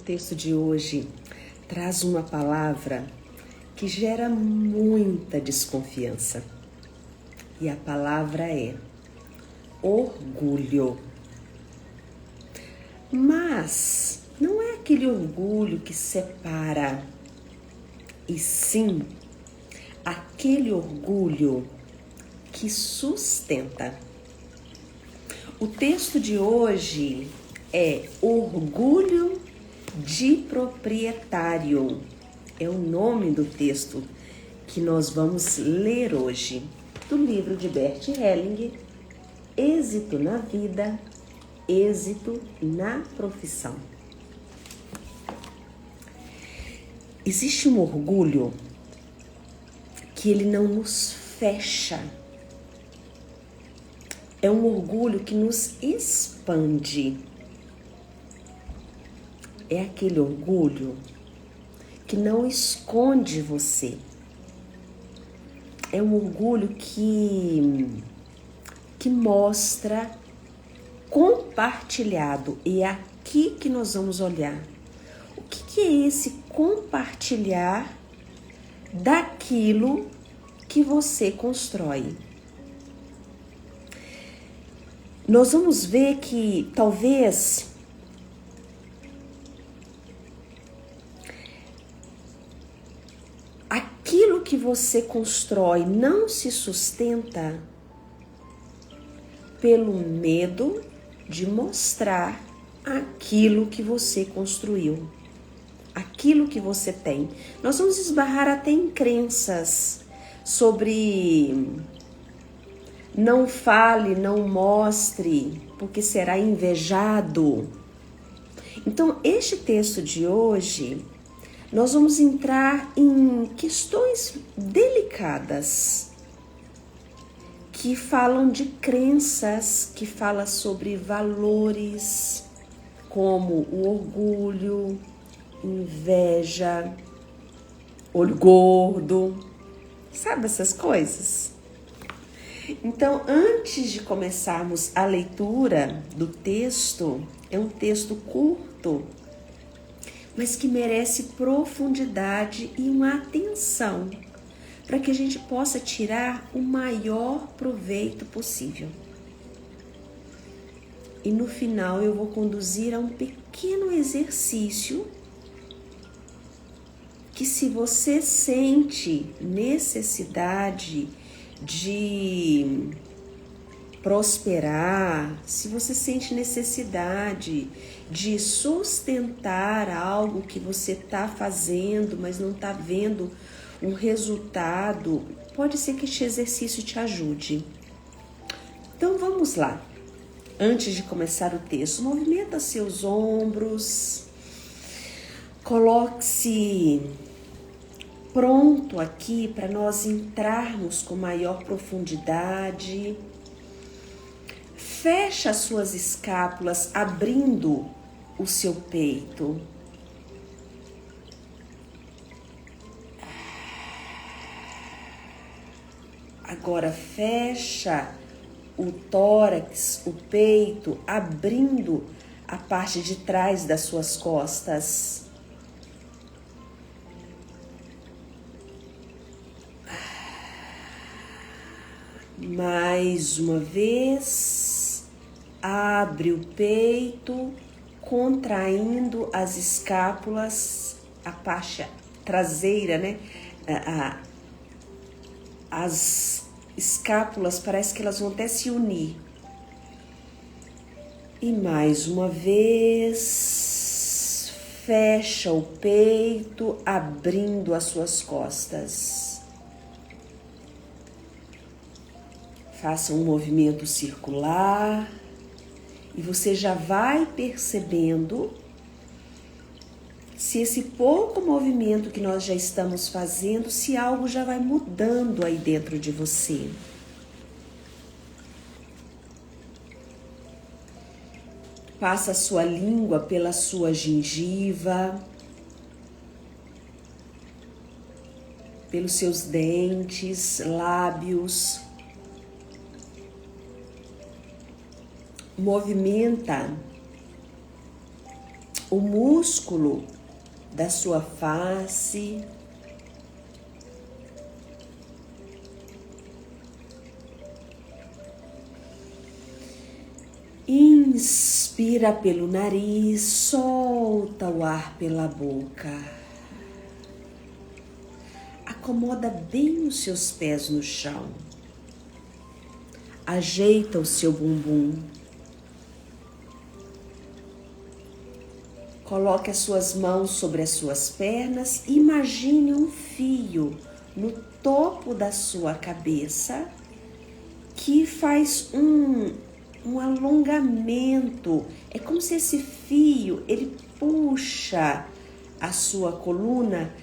O texto de hoje traz uma palavra que gera muita desconfiança. E a palavra é orgulho. Mas não é aquele orgulho que separa, e sim aquele orgulho que sustenta. O texto de hoje é orgulho de proprietário. É o nome do texto que nós vamos ler hoje, do livro de Bert Hellinger, Êxito na Vida, Êxito na Profissão. Existe um orgulho que ele não nos fecha. É um orgulho que nos expande. É aquele orgulho que não esconde você. É um orgulho que mostra compartilhado. E é aqui que nós vamos olhar. O que é esse compartilhar daquilo que você constrói? Nós vamos ver que talvez aquilo que você constrói não se sustenta pelo medo de mostrar aquilo que você construiu, aquilo que você tem. Nós vamos esbarrar até em crenças sobre não fale, não mostre, porque será invejado. Então, este texto de hoje, nós vamos entrar em questões delicadas que falam de crenças, que falam sobre valores, como o orgulho, inveja, olho gordo, sabe essas coisas? Então, antes de começarmos a leitura do texto, é um texto curto, mas que merece profundidade e uma atenção, para que a gente possa tirar o maior proveito possível. E no final eu vou conduzir a um pequeno exercício que, se você sente necessidade de prosperar, se você sente necessidade de sustentar algo que você está fazendo, mas não está vendo um resultado, pode ser que este exercício te ajude. Então vamos lá. Antes de começar o texto, movimenta seus ombros, coloque-se pronto aqui para nós entrarmos com maior profundidade. Fecha as suas escápulas, abrindo o seu peito. Agora fecha o tórax, o peito, abrindo a parte de trás das suas costas. Mais uma vez, abre o peito, contraindo as escápulas, a parte traseira, né? As escápulas parece que elas vão até se unir. E mais uma vez, fecha o peito, abrindo as suas costas. Faça um movimento circular e você já vai percebendo se esse pouco movimento que nós já estamos fazendo, se algo já vai mudando aí dentro de você. Passa a sua língua pela sua gengiva, pelos seus dentes, lábios. Movimenta o músculo da sua face. Inspira pelo nariz, solta o ar pela boca. Acomoda bem os seus pés no chão. Ajeita o seu bumbum. Coloque as suas mãos sobre as suas pernas e imagine um fio no topo da sua cabeça que faz um alongamento. É como se esse fio, ele puxa a sua coluna,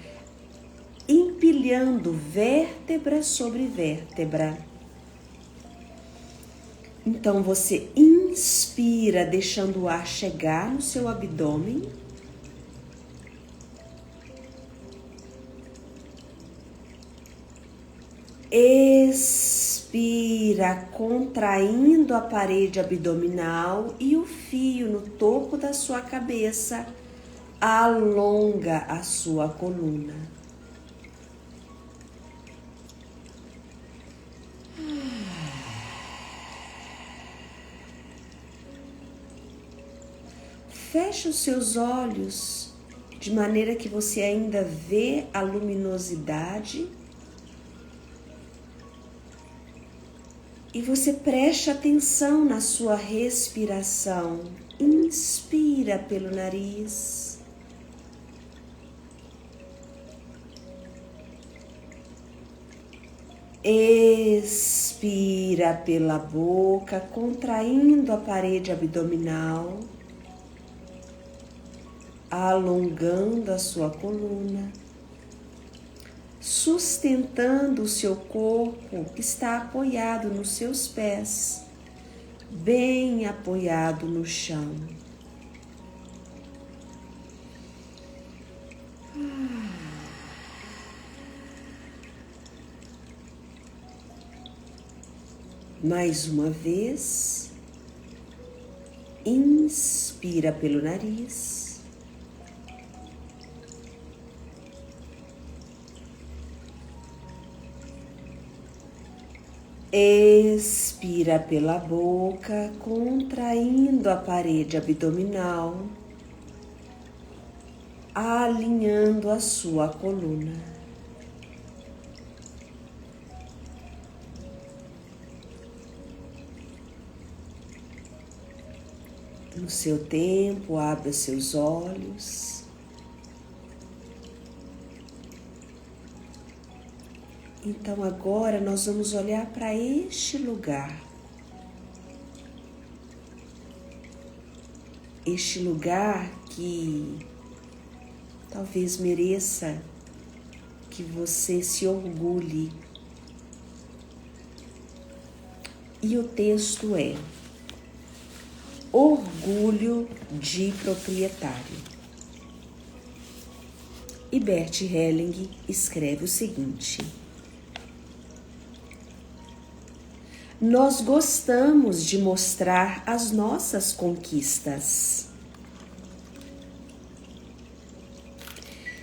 empilhando vértebra sobre vértebra. Então você inspira, deixando o ar chegar no seu abdômen. Expira, contraindo a parede abdominal e o fio no topo da sua cabeça alonga a sua coluna. Feche os seus olhos de maneira que você ainda vê a luminosidade. E você preste atenção na sua respiração. Inspira pelo nariz. Expira pela boca, contraindo a parede abdominal, alongando a sua coluna. Sustentando o seu corpo, está apoiado nos seus pés, bem apoiado no chão. Mais uma vez, inspira pelo nariz. Expira pela boca, contraindo a parede abdominal, alinhando a sua coluna. No seu tempo, abra seus olhos. Então agora nós vamos olhar para este lugar. Este lugar que talvez mereça que você se orgulhe. E o texto é: orgulho de proprietário. E Bert Helling escreve o seguinte: nós gostamos de mostrar as nossas conquistas.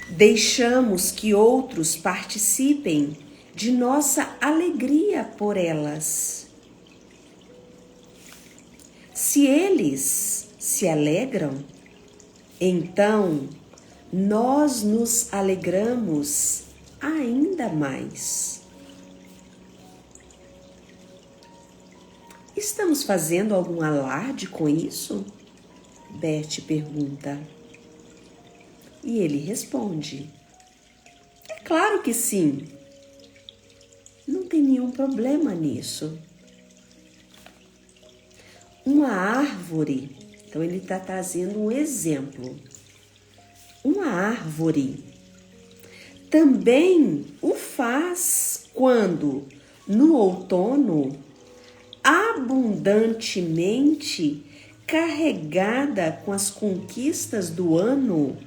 Deixamos que outros participem de nossa alegria por elas. Se eles se alegram, então nós nos alegramos ainda mais. Estamos fazendo algum alarde com isso? Bert pergunta. E ele responde: é claro que sim. Não tem nenhum problema nisso. Uma árvore, então ele está trazendo um exemplo. Uma árvore também o faz quando, no outono, abundantemente carregada com as conquistas do ano,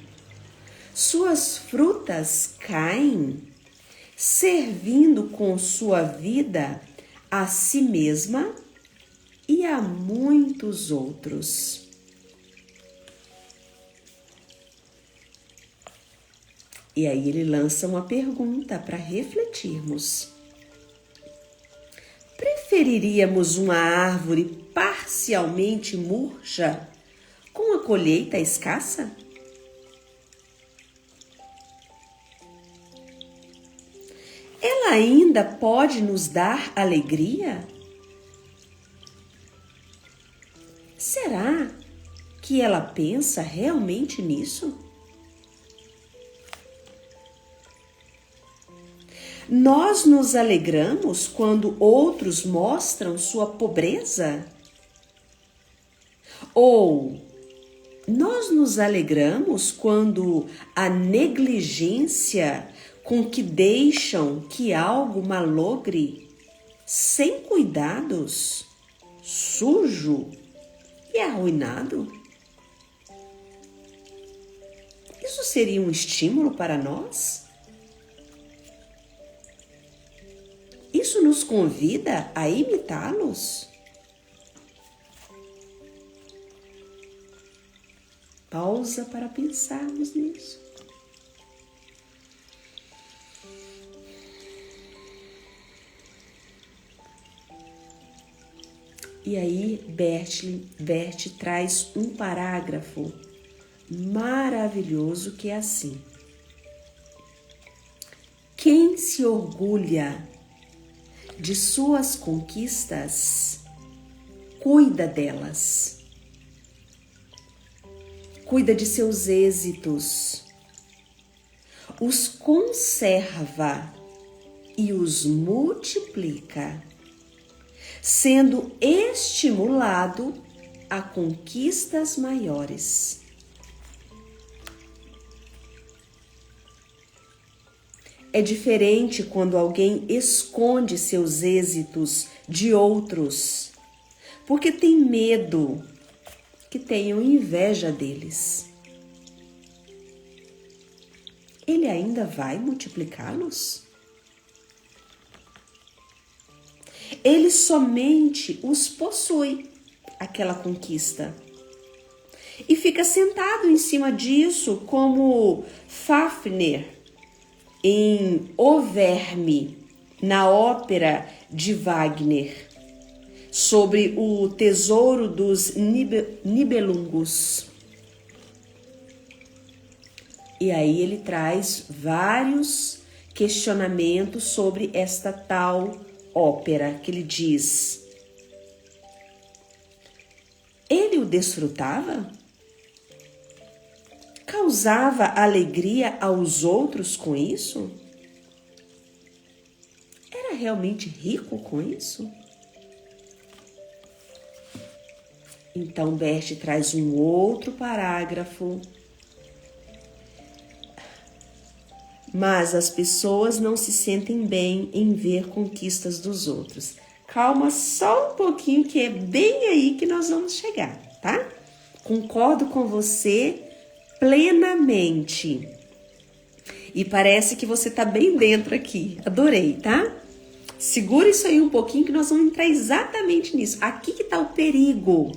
suas frutas caem, servindo com sua vida a si mesma e a muitos outros. E aí ele lança uma pergunta para refletirmos. Preferiríamos uma árvore parcialmente murcha com a colheita escassa? Ela ainda pode nos dar alegria? Será que ela pensa realmente nisso? Nós nos alegramos quando outros mostram sua pobreza? Ou nós nos alegramos quando a negligência com que deixam que algo malogre, sem cuidados, sujo e arruinado? Isso seria um estímulo para nós? Isso nos convida a imitá-los? Pausa para pensarmos nisso. E aí, Bert traz um parágrafo maravilhoso que é assim: quem se orgulha de suas conquistas, cuida delas. Cuida de seus êxitos, os conserva e os multiplica, sendo estimulado a conquistas maiores. É diferente quando alguém esconde seus êxitos de outros, porque tem medo que tenham inveja deles. Ele ainda vai multiplicá-los? Ele somente os possui, aquela conquista, e fica sentado em cima disso como Fafner em O Verme, na ópera de Wagner, sobre o tesouro dos Nibelungos. E aí ele traz vários questionamentos sobre esta tal ópera, que ele diz: ele o desfrutava? Causava alegria aos outros com isso? Era realmente rico com isso? Então, Bert traz um outro parágrafo. Mas as pessoas não se sentem bem em ver conquistas dos outros. Calma só um pouquinho, que é bem aí que nós vamos chegar, tá? Concordo com você plenamente. E parece que você tá bem dentro aqui. Adorei, tá? Segura isso aí um pouquinho que nós vamos entrar exatamente nisso. Aqui que tá o perigo.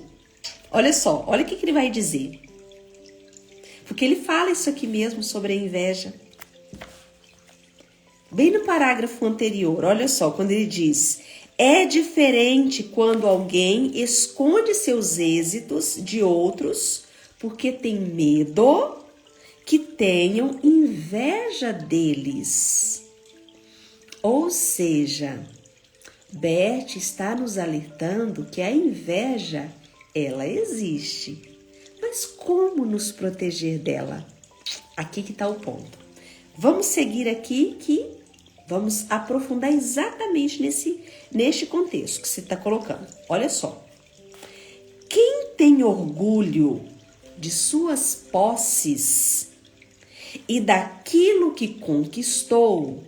Olha só, olha o que ele vai dizer. Porque ele fala isso aqui mesmo sobre a inveja. Bem no parágrafo anterior, olha só, quando ele diz: é diferente quando alguém esconde seus êxitos de outros porque tem medo que tenham inveja deles. Ou seja, Bert está nos alertando que a inveja, ela existe. Mas como nos proteger dela? Aqui que está o ponto. Vamos seguir aqui que vamos aprofundar exatamente neste contexto que você está colocando. Olha só. Quem tem orgulho de suas posses e daquilo que conquistou,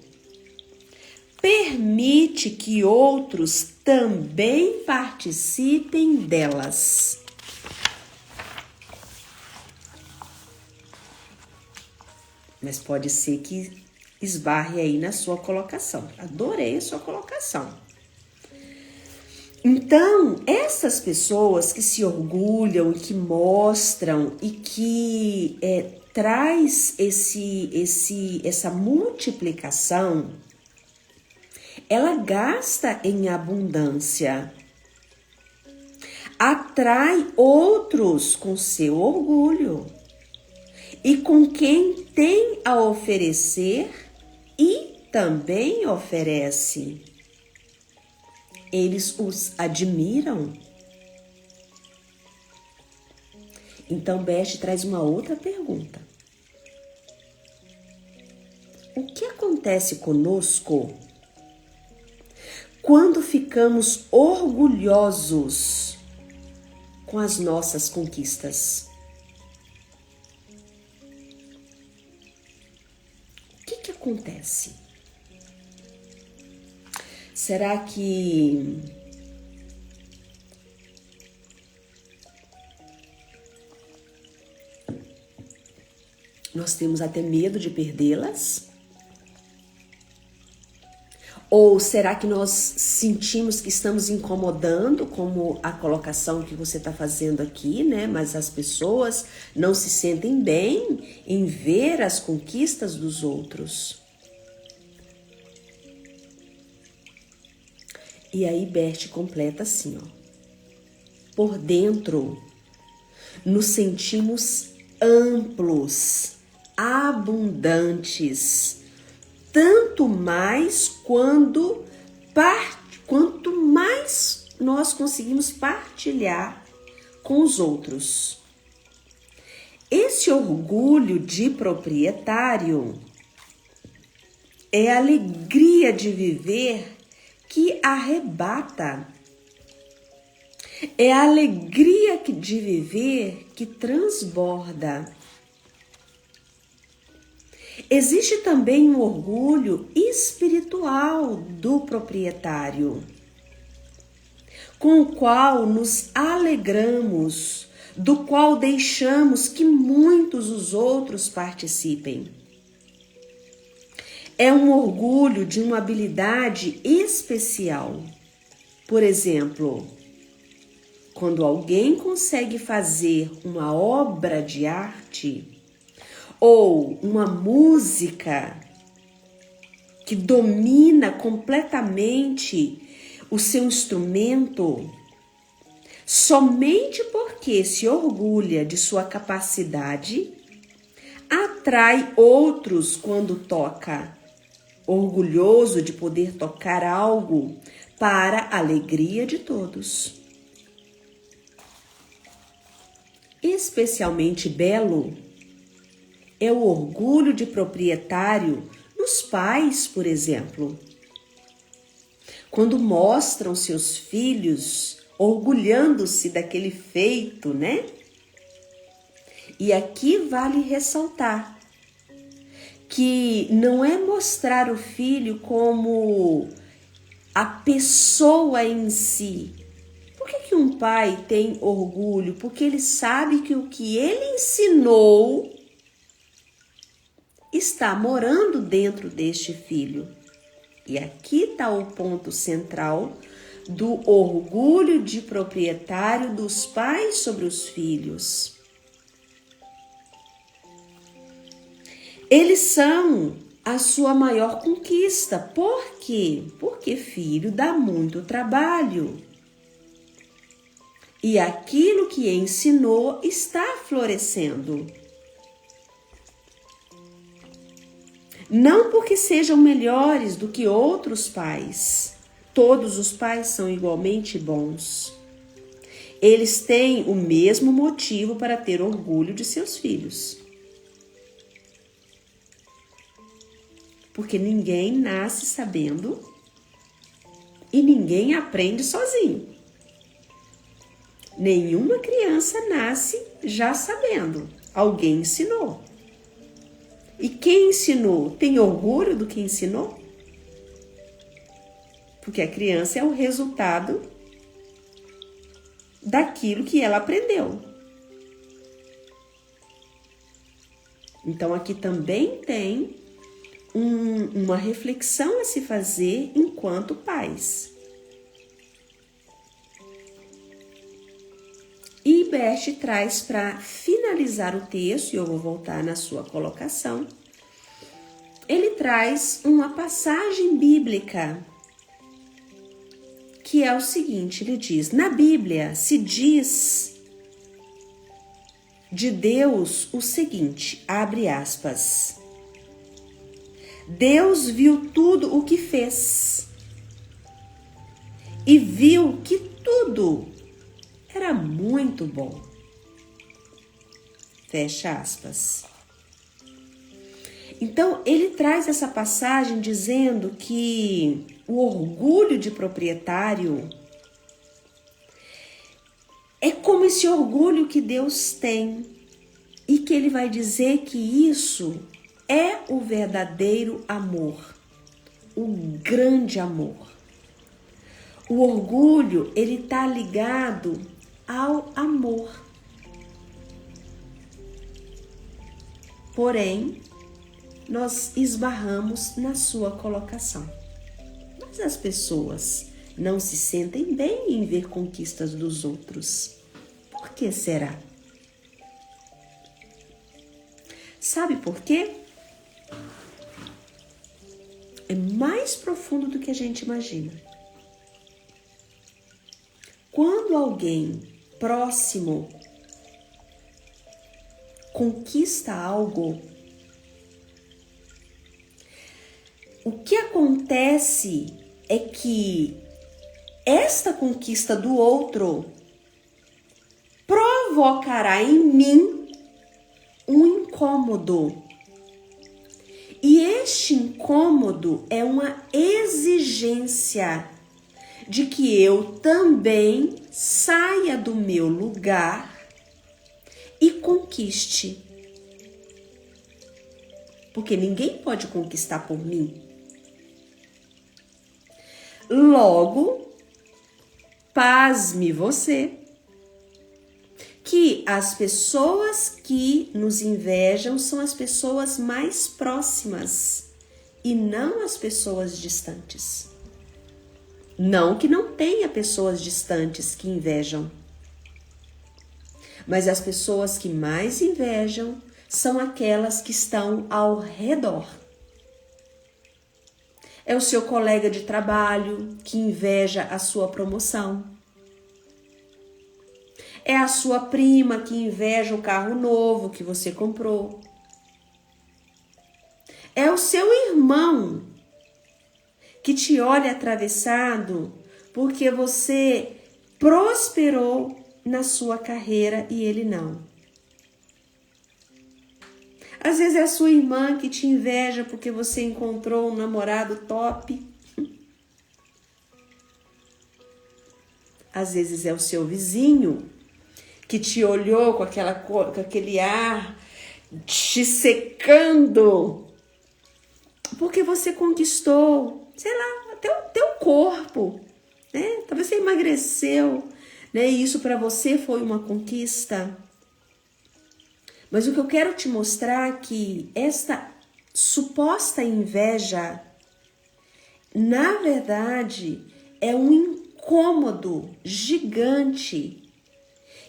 permite que outros também participem delas. Mas pode ser que esbarre aí na sua colocação. Adorei a sua colocação. Então, essas pessoas que se orgulham, que mostram e que traz essa multiplicação, ela gasta em abundância, atrai outros com seu orgulho e com quem tem a oferecer e também oferece. Eles os admiram. Então, Beth traz uma outra pergunta. O que acontece conosco quando ficamos orgulhosos com as nossas conquistas? O que acontece? Será que nós temos até medo de perdê-las? Ou será que nós sentimos que estamos incomodando, como a colocação que você está fazendo aqui, né? Mas as pessoas não se sentem bem em ver as conquistas dos outros. E aí Bert completa assim, ó. Por dentro, nos sentimos amplos, abundantes, tanto mais quanto mais nós conseguimos partilhar com os outros. Esse orgulho de proprietário é a alegria de viver que arrebata. É a alegria de viver que transborda. Existe também um orgulho espiritual do proprietário, com o qual nos alegramos, do qual deixamos que muitos os outros participem. É um orgulho de uma habilidade especial. Por exemplo, quando alguém consegue fazer uma obra de arte ou uma música que domina completamente o seu instrumento, somente porque se orgulha de sua capacidade, atrai outros quando toca, orgulhoso de poder tocar algo para a alegria de todos. Especialmente belo é o orgulho de proprietário nos pais, por exemplo. Quando mostram seus filhos orgulhando-se daquele feito, né? E aqui vale ressaltar que não é mostrar o filho como a pessoa em si. Por que um pai tem orgulho? Porque ele sabe que o que ele ensinou está morando dentro deste filho. E aqui está o ponto central do orgulho de proprietário dos pais sobre os filhos. Eles são a sua maior conquista. Por quê? Porque filho dá muito trabalho. E aquilo que ensinou está florescendo. Não porque sejam melhores do que outros pais. Todos os pais são igualmente bons. Eles têm o mesmo motivo para ter orgulho de seus filhos. Porque ninguém nasce sabendo e ninguém aprende sozinho. Nenhuma criança nasce já sabendo. Alguém ensinou. E quem ensinou tem orgulho do que ensinou? Porque a criança é o resultado daquilo que ela aprendeu. Então aqui também tem uma reflexão a se fazer enquanto pais. E Bert traz para finalizar o texto, e eu vou voltar na sua colocação, ele traz uma passagem bíblica, que é o seguinte, ele diz, na Bíblia se diz de Deus o seguinte, abre aspas, Deus viu tudo o que fez e viu que tudo era muito bom. Fecha aspas. Então, ele traz essa passagem dizendo que o orgulho de proprietário é como esse orgulho que Deus tem e que ele vai dizer que isso é o verdadeiro amor, o grande amor. O orgulho, ele está ligado ao amor. Porém, nós esbarramos na sua colocação. Mas as pessoas não se sentem bem em ver conquistas dos outros. Por que será? Sabe por quê? É mais profundo do que a gente imagina. Quando alguém próximo conquista algo, o que acontece é que esta conquista do outro provocará em mim um incômodo. E este incômodo é uma exigência de que eu também saia do meu lugar e conquiste. Porque ninguém pode conquistar por mim. Logo, pasme você, que as pessoas que nos invejam são as pessoas mais próximas e não as pessoas distantes. Não que não tenha pessoas distantes que invejam, mas as pessoas que mais invejam são aquelas que estão ao redor. É o seu colega de trabalho que inveja a sua promoção. É a sua prima que inveja o carro novo que você comprou. É o seu irmão que te olha atravessado porque você prosperou na sua carreira e ele não. Às vezes é a sua irmã que te inveja porque você encontrou um namorado top. Às vezes é o seu vizinho que te olhou com aquele ar te secando porque você conquistou, sei lá, até o teu corpo, né? Talvez você emagreceu, né? E isso para você foi uma conquista. Mas o que eu quero te mostrar é que esta suposta inveja, na verdade, é um incômodo gigante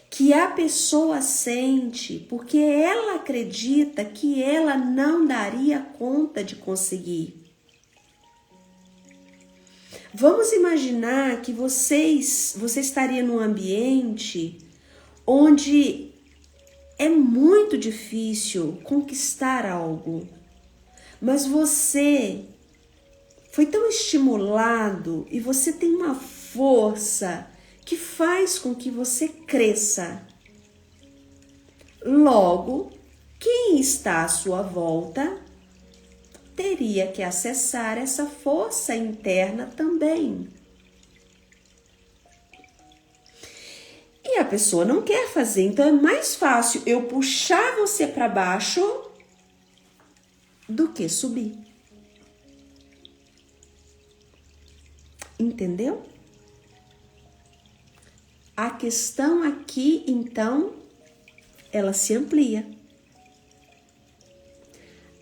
que a pessoa sente porque ela acredita que ela não daria conta de conseguir. Vamos imaginar que você estaria num ambiente onde é muito difícil conquistar algo, mas você foi tão estimulado e você tem uma força que faz com que você cresça. Logo, quem está à sua volta teria que acessar essa força interna também. E a pessoa não quer fazer, então é mais fácil eu puxar você para baixo do que subir. Entendeu? A questão aqui, então, ela se amplia.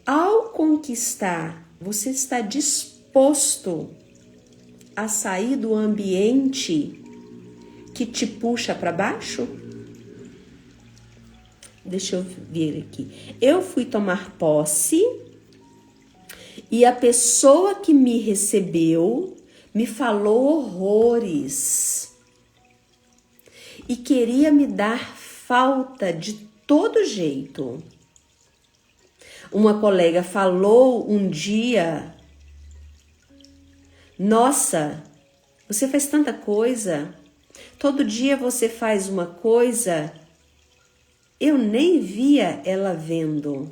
Ao conquistar, você está disposto a sair do ambiente que te puxa para baixo? Deixa eu ver aqui. Eu fui tomar posse e a pessoa que me recebeu me falou horrores e queria me dar falta de todo jeito. Uma colega falou um dia: nossa, você faz tanta coisa, todo dia você faz uma coisa, eu nem via ela vendo.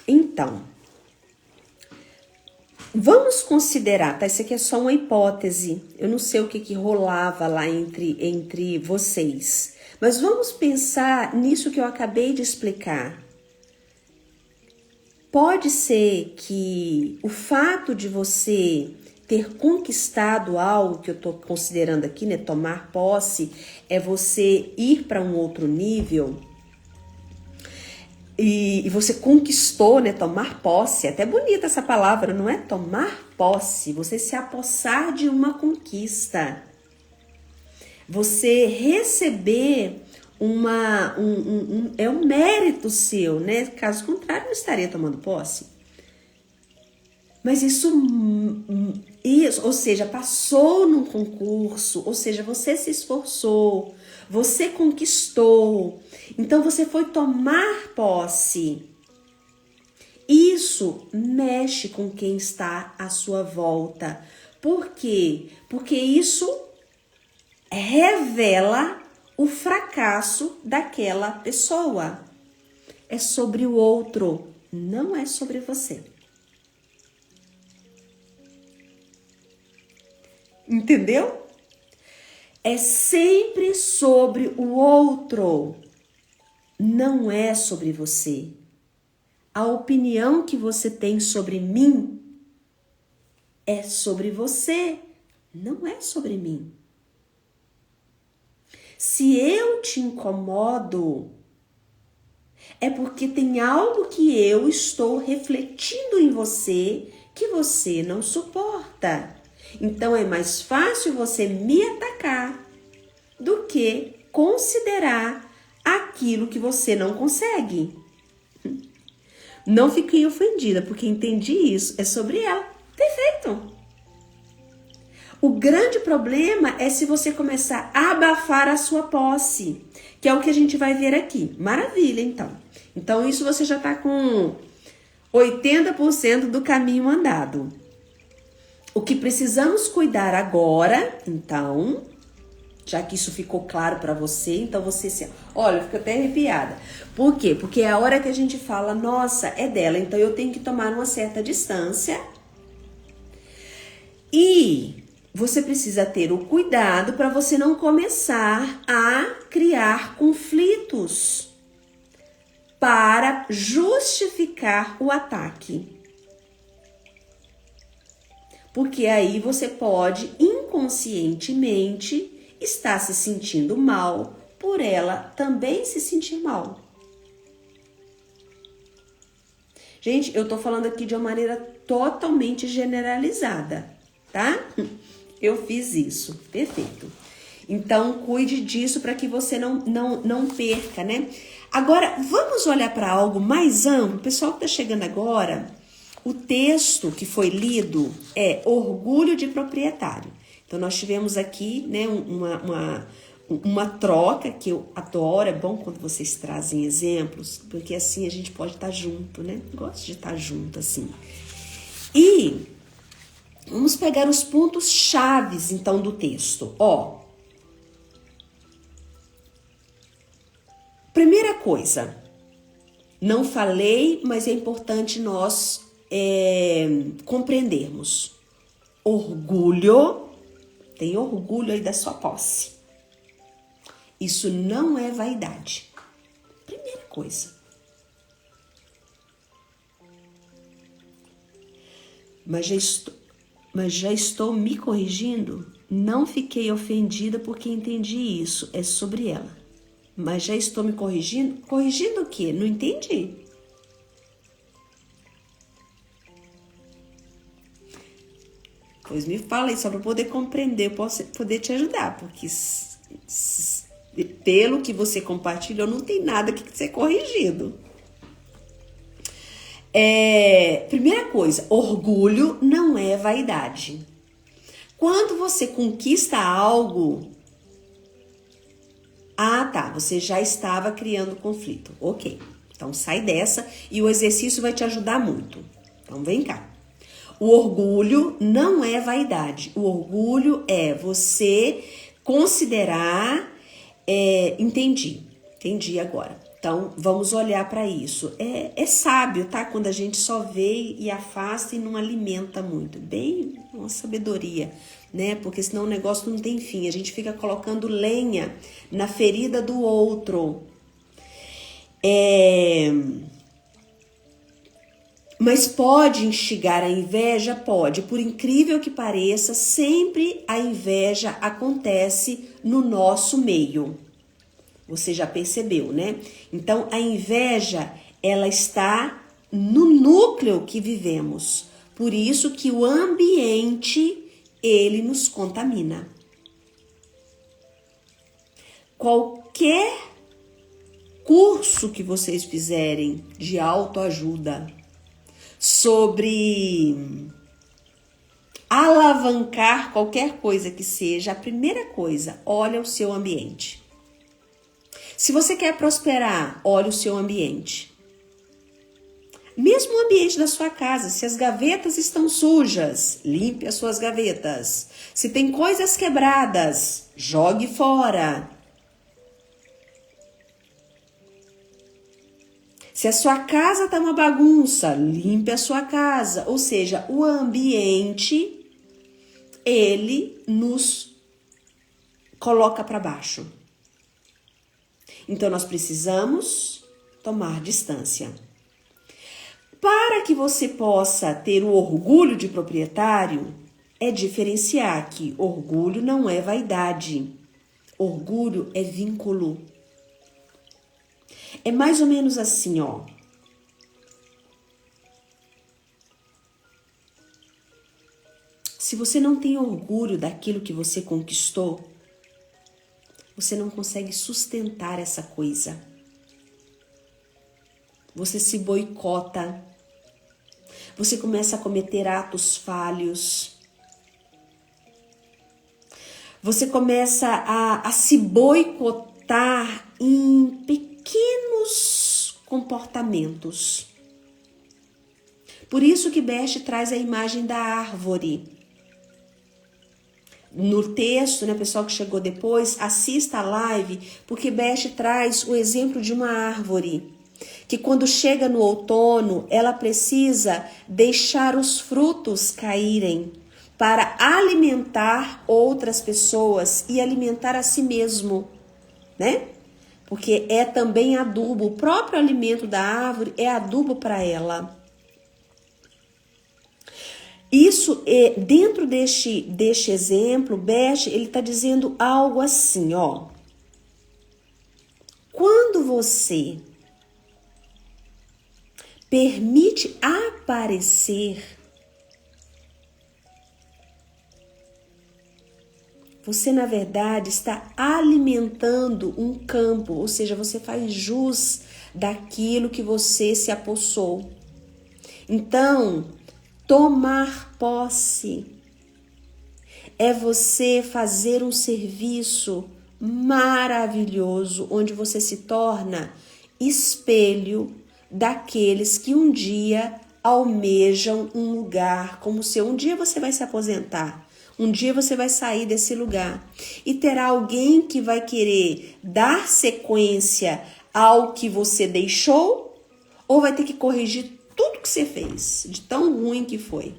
Então, vamos considerar, tá? Isso aqui é só uma hipótese. Eu não sei o que rolava lá entre vocês. Mas vamos pensar nisso que eu acabei de explicar. Pode ser que o fato de você ter conquistado algo que eu tô considerando aqui, né? Tomar posse, é você ir para um outro nível. E você conquistou, né? Tomar posse. É até bonita essa palavra, não é? Tomar posse. Você se apossar de uma conquista. Você receber é um mérito seu, né? Caso contrário, não estaria tomando posse. Mas isso, ou seja, passou num concurso, ou seja, você se esforçou, você conquistou, então você foi tomar posse. Isso mexe com quem está à sua volta. Por quê? Porque isso revela o fracasso daquela pessoa. É sobre o outro, não é sobre você. Entendeu? É sempre sobre o outro, não é sobre você. A opinião que você tem sobre mim é sobre você, não é sobre mim. Se eu te incomodo, é porque tem algo que eu estou refletindo em você que você não suporta. Então é mais fácil você me atacar do que considerar aquilo que você não consegue. Não fiquei ofendida, porque entendi isso. É sobre ela. Perfeito. O grande problema é se você começar a abafar a sua posse, que é o que a gente vai ver aqui. Maravilha, então. Então, isso você já está com 80% do caminho andado. O que precisamos cuidar agora, então, já que isso ficou claro para você, então você se... Olha, eu fico até arrepiada. Por quê? Porque é a hora que a gente fala, nossa, é dela, então eu tenho que tomar uma certa distância. E você precisa ter o cuidado para você não começar a criar conflitos para justificar o ataque. Porque aí você pode inconscientemente estar se sentindo mal por ela também se sentir mal. Gente, eu tô falando aqui de uma maneira totalmente generalizada, tá? Eu fiz isso, perfeito. Então, cuide disso para que você não perca, né? Agora, vamos olhar para algo mais amplo. O pessoal que tá chegando agora, o texto que foi lido é Orgulho de Proprietário. Então, nós tivemos aqui, né, uma troca que eu adoro. É bom quando vocês trazem exemplos, porque assim a gente pode estar junto, né? Gosto de estar junto, assim. E vamos pegar os pontos chaves, então, do texto. Ó, primeira coisa, não falei, mas é importante nós compreendermos. Orgulho, tem orgulho aí da sua posse. Isso não é vaidade. Primeira coisa. Mas já estou me corrigindo? Não fiquei ofendida porque entendi isso. É sobre ela. Mas já estou me corrigindo? Corrigindo o quê? Não entendi. Pois me fala aí, só para poder compreender, eu posso poder te ajudar, porque Pelo que você compartilhou, não tem nada que ser corrigido. Primeira coisa, orgulho não é vaidade. Quando você conquista algo, você já estava criando conflito. Ok, então sai dessa e o exercício vai te ajudar muito. Então vem cá. O orgulho não é vaidade. O orgulho é você considerar... Entendi agora. Então, vamos olhar para isso. É sábio, tá? Quando a gente só vê e afasta e não alimenta muito. Bem, uma sabedoria, né? Porque senão o negócio não tem fim. A gente fica colocando lenha na ferida do outro. Mas pode instigar a inveja? Pode. Por incrível que pareça, sempre a inveja acontece no nosso meio. Você já percebeu, né? Então, a inveja, ela está no núcleo que vivemos. Por isso que o ambiente, ele nos contamina. Qualquer curso que vocês fizerem de autoajuda sobre alavancar qualquer coisa que seja, a primeira coisa, olha o seu ambiente. Se você quer prosperar, olhe o seu ambiente. Mesmo o ambiente da sua casa, se as gavetas estão sujas, limpe as suas gavetas. Se tem coisas quebradas, jogue fora. Se a sua casa está uma bagunça, limpe a sua casa. Ou seja, o ambiente, ele nos coloca para baixo. Então, nós precisamos tomar distância. Para que você possa ter o orgulho de proprietário, é diferenciar que orgulho não é vaidade. Orgulho é vínculo. É mais ou menos assim, ó. Se você não tem orgulho daquilo que você conquistou, você não consegue sustentar essa coisa. Você se boicota. Você começa a cometer atos falhos. Você começa a se boicotar em pequenos comportamentos. Por isso que Beth traz a imagem da árvore. No texto, né, pessoal que chegou depois, assista a live, porque Beth traz o exemplo de uma árvore, que quando chega no outono, ela precisa deixar os frutos caírem para alimentar outras pessoas e alimentar a si mesmo, né? Porque é também adubo, o próprio alimento da árvore é adubo para ela. Isso, dentro deste exemplo, Beth, ele está dizendo algo assim, ó. Quando você permite aparecer, você, na verdade, está alimentando um campo, ou seja, você faz jus daquilo que você se apossou. Então, tomar posse é você fazer um serviço maravilhoso, onde você se torna espelho daqueles que um dia almejam um lugar como o seu. Um dia você vai se aposentar, um dia você vai sair desse lugar e terá alguém que vai querer dar sequência ao que você deixou ou vai ter que corrigir tudo que você fez, de tão ruim que foi.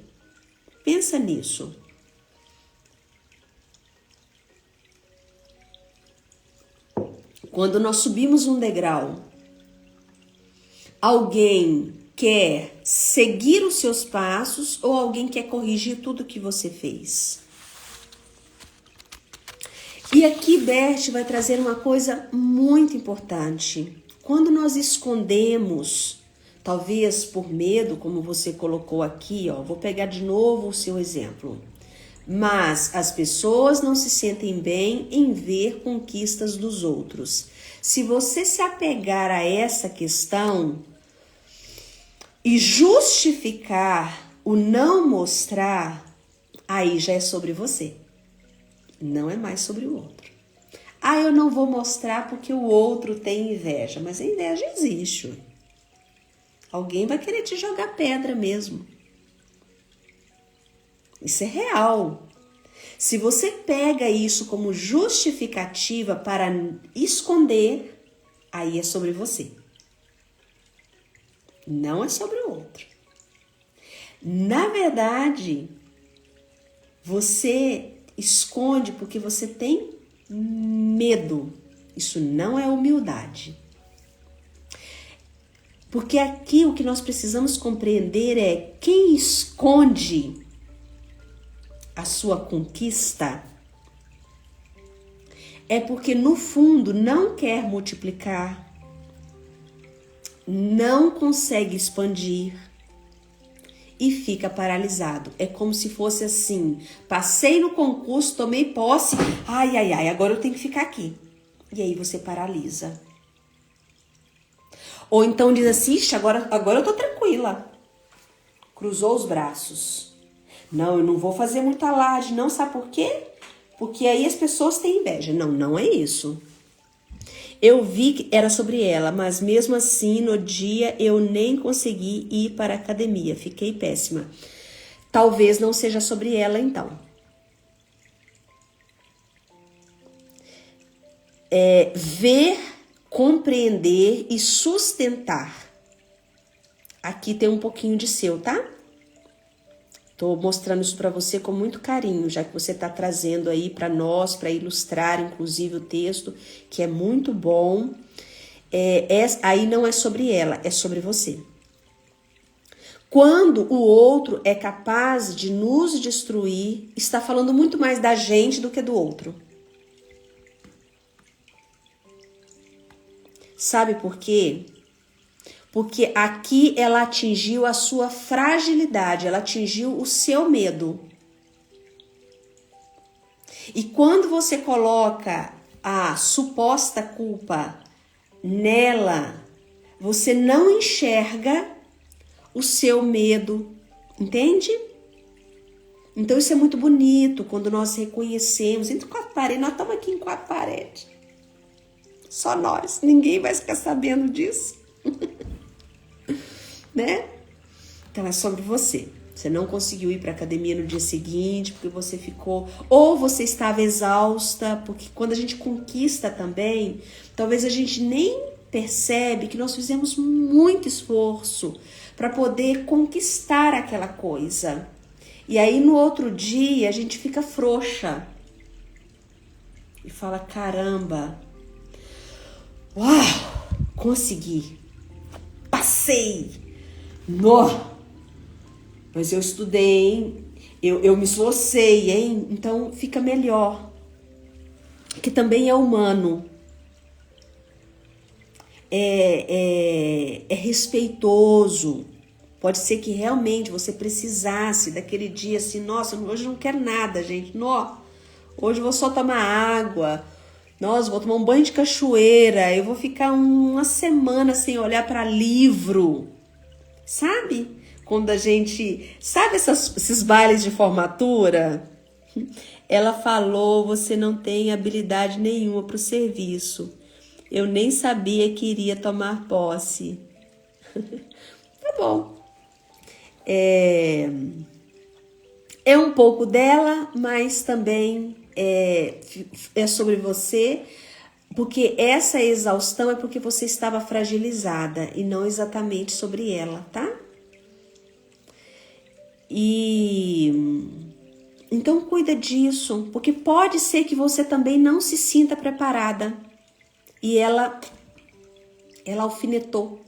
Pensa nisso. Quando nós subimos um degrau, alguém quer seguir os seus passos ou alguém quer corrigir tudo que você fez? E aqui Beth vai trazer uma coisa muito importante. Quando nós escondemos, talvez por medo, como você colocou aqui, ó, vou pegar de novo o seu exemplo. Mas as pessoas não se sentem bem em ver conquistas dos outros. Se você se apegar a essa questão e justificar o não mostrar, aí já é sobre você. Não é mais sobre o outro. Ah, eu não vou mostrar porque o outro tem inveja. Mas a inveja existe. Alguém vai querer te jogar pedra mesmo. Isso é real. Se você pega isso como justificativa para esconder, aí é sobre você. Não é sobre o outro. Na verdade, você esconde porque você tem medo. Isso não é humildade. Porque aqui o que nós precisamos compreender é quem esconde a sua conquista é porque no fundo não quer multiplicar, não consegue expandir e fica paralisado. É como se fosse assim, passei no concurso, tomei posse, ai, agora eu tenho que ficar aqui. E aí você paralisa. Ou então diz assim, agora eu tô tranquila. Cruzou os braços. Não, eu não vou fazer muita alarde, não, sabe por quê? Porque aí as pessoas têm inveja. Não, não é isso. Eu vi que era sobre ela, mas mesmo assim, no dia, eu nem consegui ir para a academia. Fiquei péssima. Talvez não seja sobre ela, então. Ver, compreender e sustentar. Aqui tem um pouquinho de seu, tá? Tô mostrando isso para você com muito carinho, já que você tá trazendo aí para nós, para ilustrar, inclusive, o texto, que é muito bom. Aí não é sobre ela, é sobre você. Quando o outro é capaz de nos destruir, está falando muito mais da gente do que do outro. Sabe por quê? Porque aqui ela atingiu a sua fragilidade, ela atingiu o seu medo. E quando você coloca a suposta culpa nela, você não enxerga o seu medo, entende? Então isso é muito bonito quando nós reconhecemos, entre quatro paredes, nós estamos aqui em quatro paredes. Só nós, ninguém vai ficar sabendo disso. Né? Então é sobre você. Você não conseguiu ir para a academia no dia seguinte porque você ficou, ou você estava exausta, porque quando a gente conquista também, talvez a gente nem percebe que nós fizemos muito esforço para poder conquistar aquela coisa. E aí no outro dia a gente fica frouxa e fala, caramba, uau, consegui, passei. Mas eu estudei, hein? Eu me esforcei, hein? Então fica melhor. Que também é humano. É respeitoso. Pode ser que realmente você precisasse daquele dia assim, nossa, hoje eu não quero nada, gente. Hoje eu vou só tomar água. Nossa, vou tomar um banho de cachoeira. Eu vou ficar uma semana sem olhar para livro. Sabe? Quando a gente... Sabe esses bailes de formatura? Ela falou, você não tem habilidade nenhuma para o serviço. Eu nem sabia que iria tomar posse. Tá bom. É um pouco dela, mas também é sobre você... Porque essa exaustão é porque você estava fragilizada e não exatamente sobre ela, tá? E então cuida disso, porque pode ser que você também não se sinta preparada e ela alfinetou.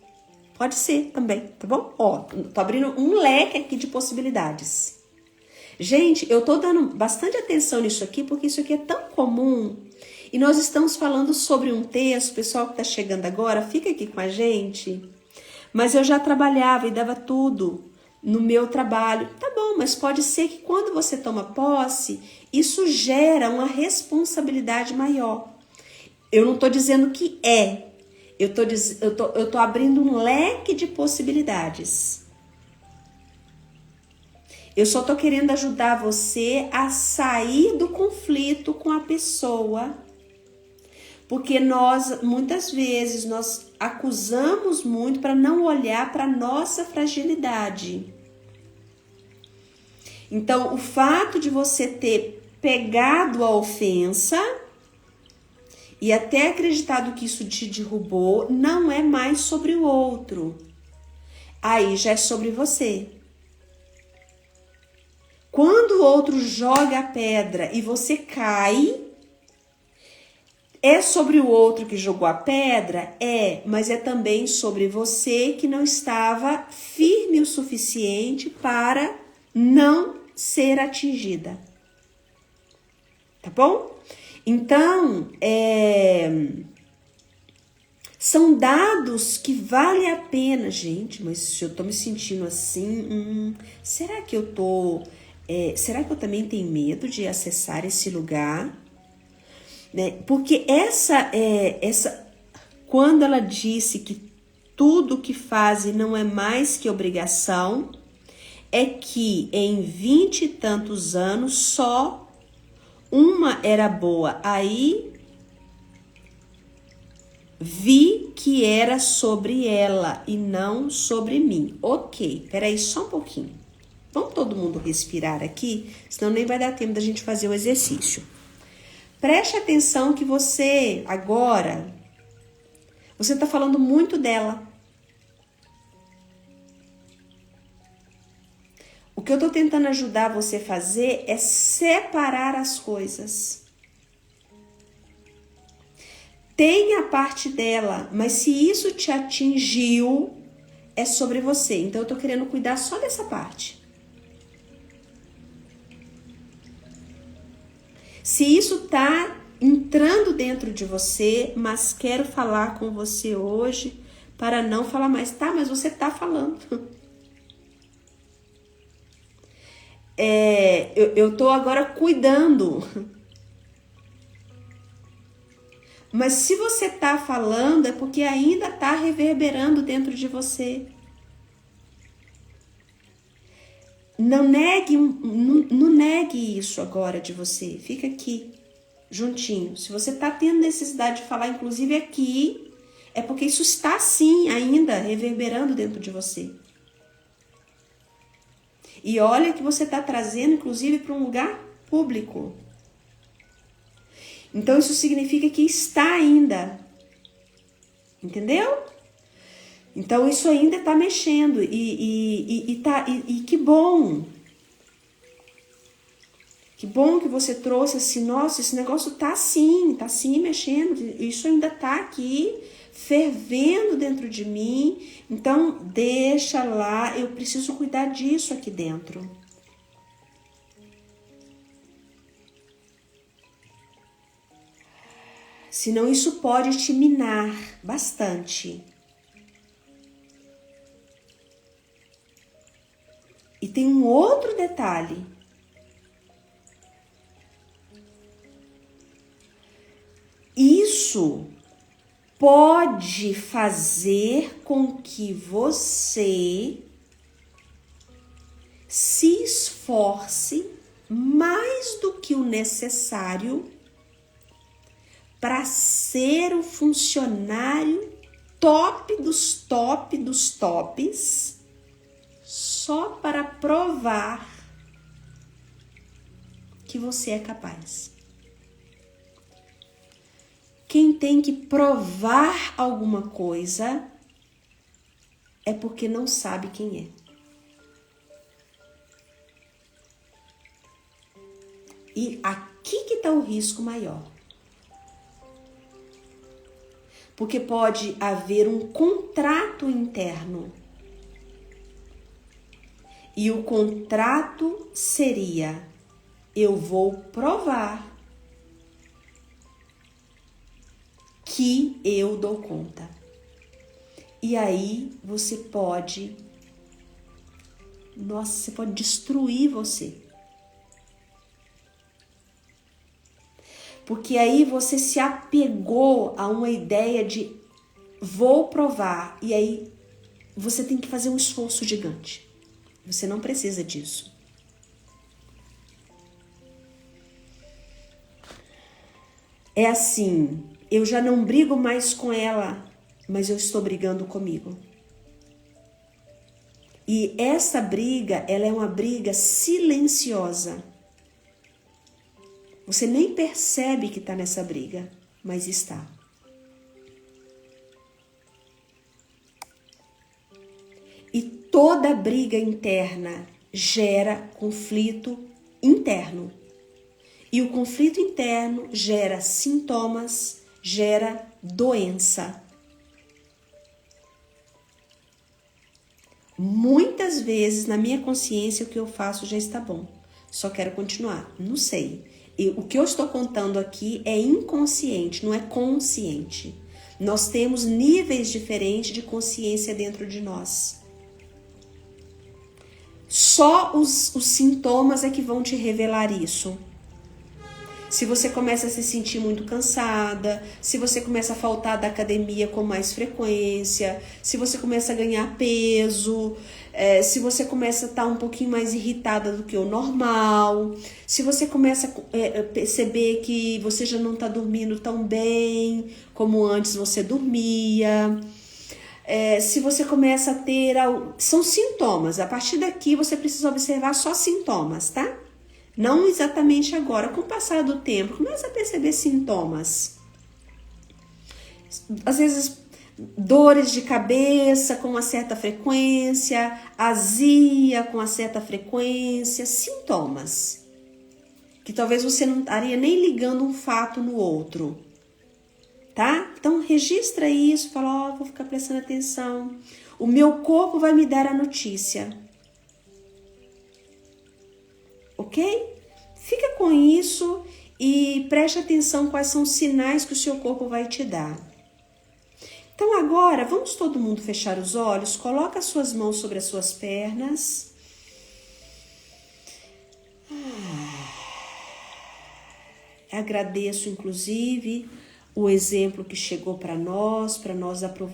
Pode ser também, tá bom? Ó, tô abrindo um leque aqui de possibilidades. Gente, eu tô dando bastante atenção nisso aqui, porque isso aqui é tão comum. E nós estamos falando sobre um texto, pessoal que está chegando agora, fica aqui com a gente. Mas eu já trabalhava e dava tudo no meu trabalho. Tá bom, Não, mas pode ser que quando você toma posse, isso gera uma responsabilidade maior. Eu não estou dizendo que é. Eu tô abrindo um leque de possibilidades. Eu só tô querendo ajudar você a sair do conflito com a pessoa. Porque muitas vezes, nós acusamos muito para não olhar para a nossa fragilidade. Então, o fato de você ter pegado a ofensa e até acreditado que isso te derrubou, não é mais sobre o outro. Aí já é sobre você. Quando o outro joga a pedra e você cai, é sobre o outro que jogou a pedra? É, mas é também sobre você que não estava firme o suficiente para não ser atingida. Tá bom? Então, são dados que vale a pena, gente, mas se eu tô me sentindo assim, será que eu também tenho medo de acessar esse lugar? Né? Porque quando ela disse que tudo que fazem não é mais que obrigação, é que em 20 e tantos anos só uma era boa. Aí vi que era sobre ela e não sobre mim. Ok, peraí só um pouquinho. Vamos todo mundo respirar aqui, senão nem vai dar tempo da gente fazer o exercício. Preste atenção que você, agora, você está falando muito dela. O que eu estou tentando ajudar você a fazer é separar as coisas. Tem a parte dela, mas se isso te atingiu, é sobre você. Então eu estou querendo cuidar só dessa parte. Se isso está entrando dentro de você, mas quero falar com você hoje para não falar mais. Tá, mas você está falando. Eu estou agora cuidando. Mas se você está falando, é porque ainda está reverberando dentro de você. Não negue isso agora de você. Fica aqui, juntinho. Se você está tendo necessidade de falar, inclusive aqui, é porque isso está sim ainda reverberando dentro de você. E olha que você está trazendo, inclusive, para um lugar público. Então, isso significa que está ainda. Entendeu? Então, isso ainda está mexendo. E que bom. Que bom que você trouxe assim, nossa, esse negócio tá assim mexendo. Isso ainda tá aqui, fervendo dentro de mim. Então, deixa lá, eu preciso cuidar disso aqui dentro. Senão isso pode te minar bastante. E tem um outro detalhe. Isso pode fazer com que você se esforce mais do que o necessário para ser o funcionário top dos tops, só para provar que você é capaz. Quem tem que provar alguma coisa é porque não sabe quem é. E aqui que está o risco maior. Porque pode haver um contrato interno. E o contrato seria: eu vou provar que eu dou conta. E aí você pode Nossa, você pode destruir você. Porque aí você se apegou a uma ideia de vou provar. E aí você tem que fazer um esforço gigante. Você não precisa disso. É assim, eu já não brigo mais com ela, mas eu estou brigando comigo. E essa briga, ela é uma briga silenciosa. Você nem percebe que está nessa briga, mas está. E toda briga interna gera conflito interno. E o conflito interno gera sintomas, gera doença. Muitas vezes, na minha consciência, o que eu faço já está bom. Só quero continuar. Não sei. O que eu estou contando aqui é inconsciente, não é consciente. Nós temos níveis diferentes de consciência dentro de nós. Só os sintomas é que vão te revelar isso. Se você começa a se sentir muito cansada, se você começa a faltar da academia com mais frequência, se você começa a ganhar peso, se você começa a estar um pouquinho mais irritada do que o normal, se você começa a perceber que você já não está dormindo tão bem como antes você dormia, se você começa a ter... São sintomas. A partir daqui você precisa observar só sintomas, tá? Não exatamente agora, com o passar do tempo, começa a perceber sintomas. Às vezes, dores de cabeça com uma certa frequência, azia com uma certa frequência, sintomas. Que talvez você não estaria nem ligando um fato no outro. Tá? Então, registra isso, fala, vou ficar prestando atenção. O meu corpo vai me dar a notícia. Ok? Fica com isso e preste atenção quais são os sinais que o seu corpo vai te dar. Então agora, vamos todo mundo fechar os olhos, coloca as suas mãos sobre as suas pernas. Agradeço, inclusive, o exemplo que chegou para nós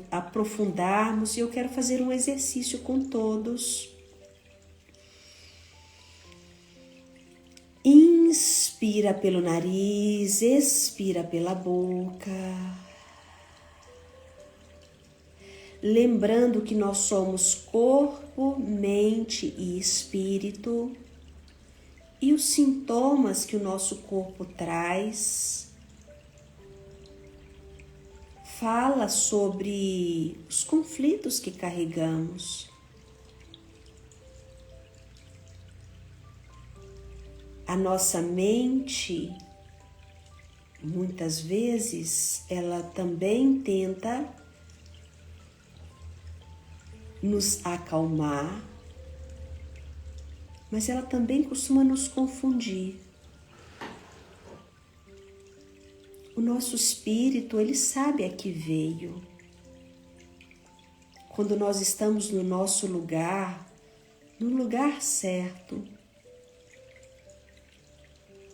aprofundarmos, e eu quero fazer um exercício com todos. Inspira pelo nariz, expira pela boca. Lembrando que nós somos corpo, mente e espírito. E os sintomas que o nosso corpo traz fala sobre os conflitos que carregamos. A nossa mente, muitas vezes, ela também tenta nos acalmar, mas ela também costuma nos confundir. O nosso espírito, ele sabe a que veio. Quando nós estamos no nosso lugar, no lugar certo,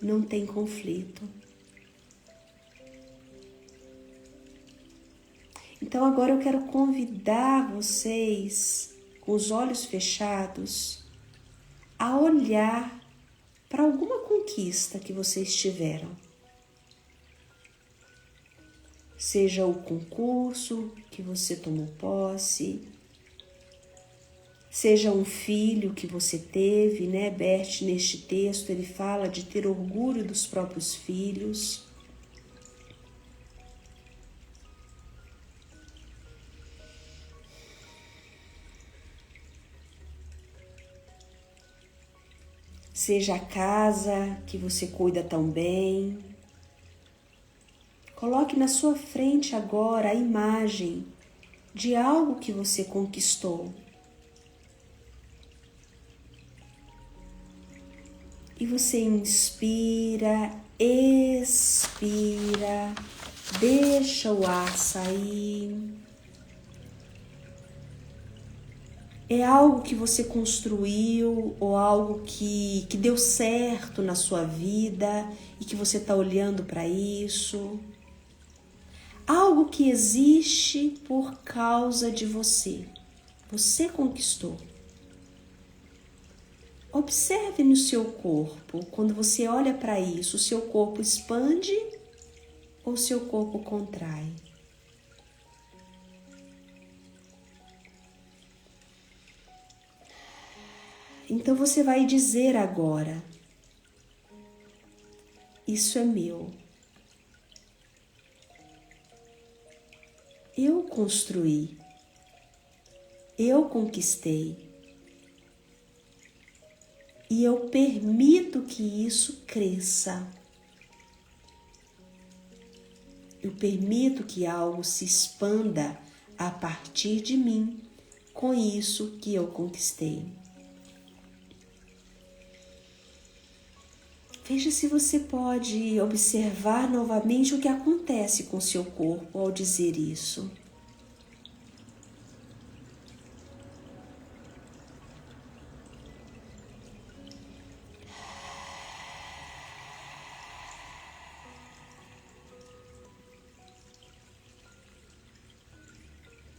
não tem conflito. Então agora eu quero convidar vocês, com os olhos fechados, a olhar para alguma conquista que vocês tiveram. Seja o concurso que você tomou posse, seja um filho que você teve, né? Bert, neste texto, ele fala de ter orgulho dos próprios filhos. Seja a casa que você cuida tão bem. Coloque na sua frente agora a imagem de algo que você conquistou. E você inspira, expira, deixa o ar sair. É algo que você construiu ou algo que deu certo na sua vida e que você está olhando para isso? Algo que existe por causa de você. Você conquistou. Observe no seu corpo, quando você olha para isso, o seu corpo expande ou o seu corpo contrai? Então você vai dizer agora: isso é meu. Eu construí. Eu conquistei. E eu permito que isso cresça. Eu permito que algo se expanda a partir de mim, com isso que eu conquistei. Veja se você pode observar novamente o que acontece com seu corpo ao dizer isso.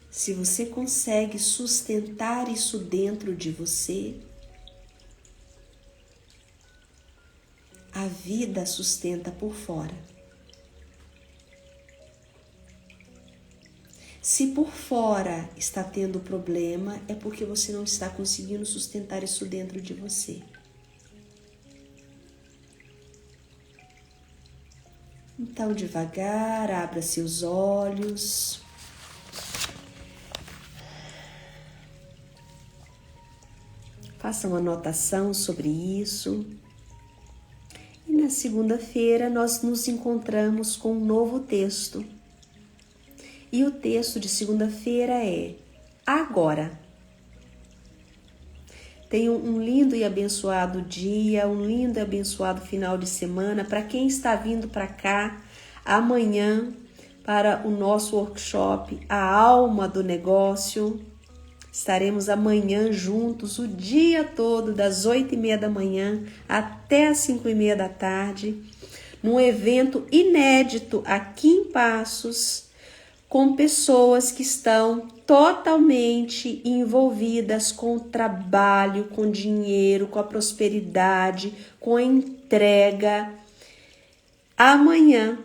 Se você consegue sustentar isso dentro de você, a vida sustenta por fora. Se por fora está tendo problema, é porque você não está conseguindo sustentar isso dentro de você. Então, devagar, abra seus olhos. Faça uma anotação sobre isso. E na segunda-feira nós nos encontramos com um novo texto. E o texto de segunda-feira é agora. Tenha um lindo e abençoado dia, um lindo e abençoado final de semana. Para quem está vindo para cá amanhã para o nosso workshop A Alma do Negócio, estaremos amanhã juntos o dia todo, das 8h30 da manhã até as 5h30 da tarde, num evento inédito aqui em Passos, com pessoas que estão totalmente envolvidas com o trabalho, com dinheiro, com a prosperidade, com a entrega. Amanhã.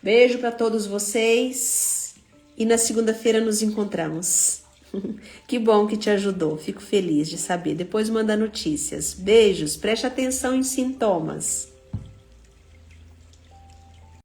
Beijo para todos vocês e na segunda-feira nos encontramos. Que bom que te ajudou, fico feliz de saber. Depois manda notícias. Beijos, preste atenção em sintomas.